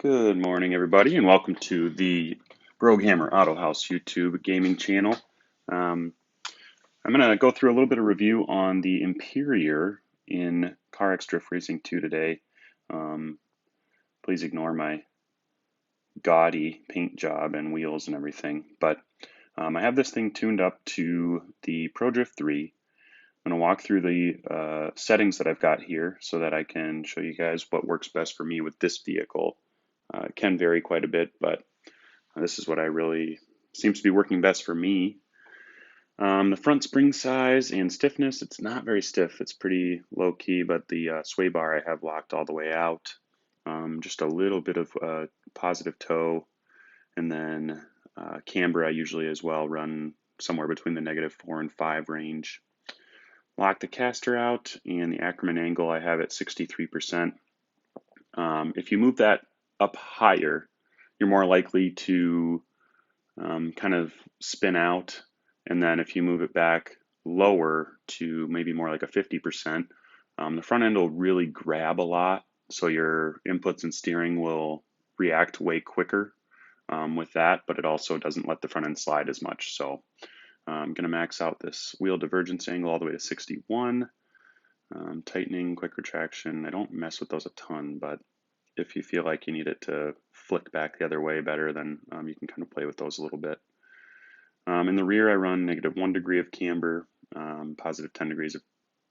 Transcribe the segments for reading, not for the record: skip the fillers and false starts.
Good morning, everybody, and welcome to the Broguehammer Auto House YouTube gaming channel. Um, I'm going to go through a little bit of review on the Imperior in CarX Drift Racing 2 today. Please ignore my gaudy paint job and wheels and everything, but I have this thing tuned up to the Pro Drift 3. I'm going to walk through the settings that I've got here so that I can show you guys what works best for me with this vehicle. It can vary quite a bit, but this is what I really seems to be working best for me. The front spring size and stiffness, it's not very stiff. It's pretty low key, but the sway bar I have locked all the way out. Just a little bit of positive toe, and then camber I usually as well run somewhere between the -4 and 5 range. Lock the caster out, and the Ackerman angle I have at 63%. If you move that up higher, you're more likely to kind of spin out. And then if you move it back lower to maybe more like a 50%, the front end will really grab a lot. So your inputs and steering will react way quicker with that, but it also doesn't let the front end slide as much. So I'm going to max out this wheel divergence angle all the way to 61. Tightening, quick retraction. I don't mess with those a ton, but if you feel like you need it to flick back the other way better, then you can kind of play with those a little bit. In the rear, I run -1 degree of camber, positive 10 degrees of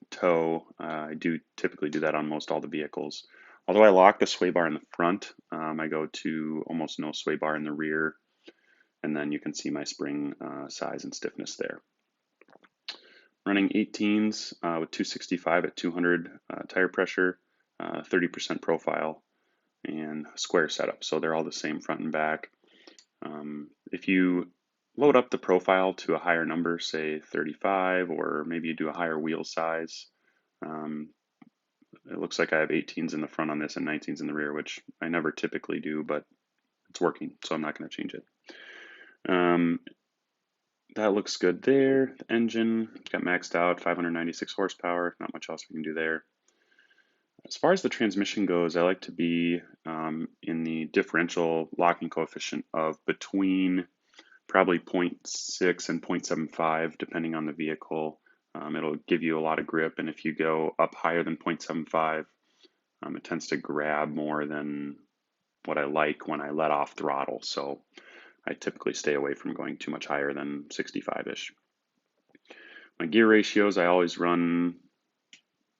toe. I do typically do that on most all the vehicles. Although I lock the sway bar in the front, I go to almost no sway bar in the rear, and then you can see my spring size and stiffness there. Running 18s with 265 at 200 tire pressure, 30% profile, and square setup. So they're all the same front and back. If you load up the profile to a higher number, say 35, or maybe you do a higher wheel size, it looks like I have 18s in the front on this and 19s in the rear, which I never typically do, but it's working, so I'm not going to change it. That looks good there. The engine got maxed out, 596 horsepower, not much else we can do there. As far as the transmission goes, I like to be in the differential locking coefficient of between probably 0.6 and 0.75, depending on the vehicle. It'll give you a lot of grip, and if you go up higher than 0.75, it tends to grab more than what I like when I let off throttle. So I typically stay away from going too much higher than 65-ish. My gear ratios, I always run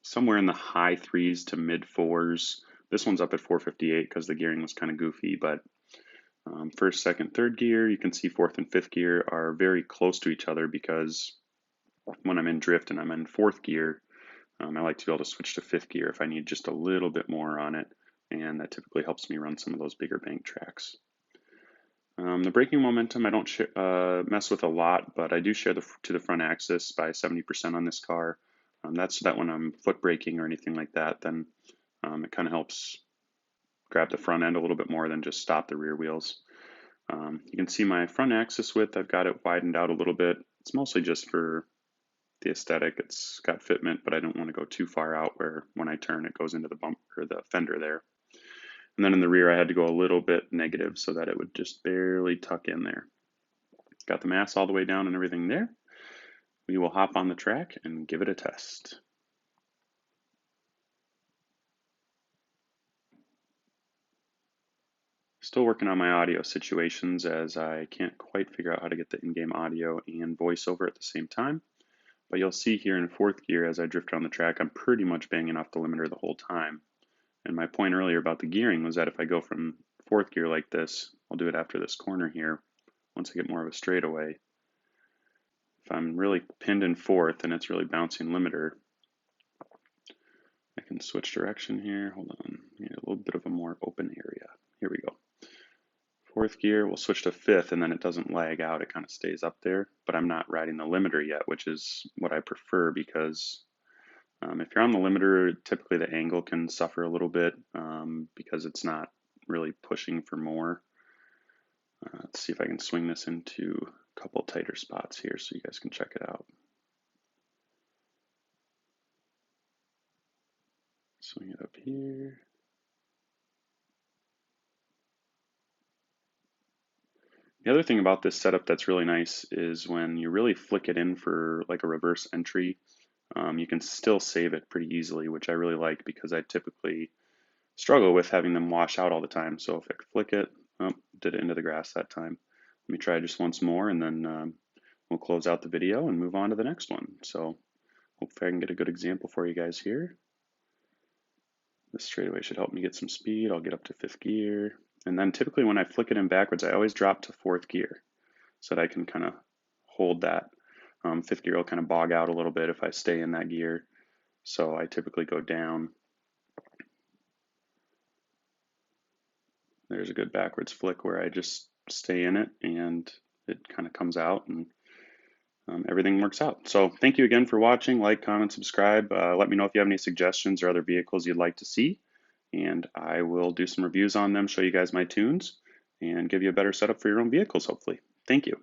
somewhere in the high 3s to mid 4s. This one's up at 458 because the gearing was kind of goofy, but first, second, third gear, you can see fourth and fifth gear are very close to each other because when I'm in drift and I'm in fourth gear, I like to be able to switch to fifth gear if I need just a little bit more on it, and that typically helps me run some of those bigger bank tracks. The braking momentum I don't mess with a lot, but I do share to the front axis by 70% on this car. That's so that when I'm foot braking or anything like that, then it kind of helps grab the front end a little bit more than just stop the rear wheels. You can see my front axis width, I've got it widened out a little bit. It's mostly just for the aesthetic. It's got fitment, but I don't want to go too far out where when I turn it goes into the bump or the fender there. And then in the rear I had to go a little bit negative so that it would just barely tuck in there. Got the mass all the way down and everything there. We will hop on the track and give it a test. Still working on my audio situations as I can't quite figure out how to get the in-game audio and voiceover at the same time. But you'll see here in fourth gear as I drift around the track, I'm pretty much banging off the limiter the whole time. And my point earlier about the gearing was that if I go from fourth gear like this, I'll do it after this corner here, once I get more of a straightaway. If I'm really pinned in fourth and it's really bouncing limiter, I can switch direction here. Hold on, I need a little bit of a more open area. Here we go. Fourth gear, we'll switch to fifth, and then it doesn't lag out. It kind of stays up there, but I'm not riding the limiter yet, which is what I prefer because if you're on the limiter, typically the angle can suffer a little bit because it's not really pushing for more. Let's see if I can swing this into a couple tighter spots here so you guys can check it out. Swing it up here. The other thing about this setup that's really nice is when you really flick it in for like a reverse entry, you can still save it pretty easily, which I really like because I typically struggle with having them wash out all the time. So if I flick it, oh, did it into the grass that time. Let me try just once more, and then we'll close out the video and move on to the next one. So hopefully I can get a good example for you guys here. This straightaway should help me get some speed. I'll get up to 5th gear. And then typically when I flick it in backwards, I always drop to 4th gear so that I can kind of hold that. 5th gear will kind of bog out a little bit if I stay in that gear. So I typically go down. There's a good backwards flick where I just stay in it and it kind of comes out, and everything works out. So thank you again for watching. Like, comment, subscribe. Let me know if you have any suggestions or other vehicles you'd like to see, and I will do some reviews on them, show you guys my tunes, and give you a better setup for your own vehicles, hopefully. Thank you.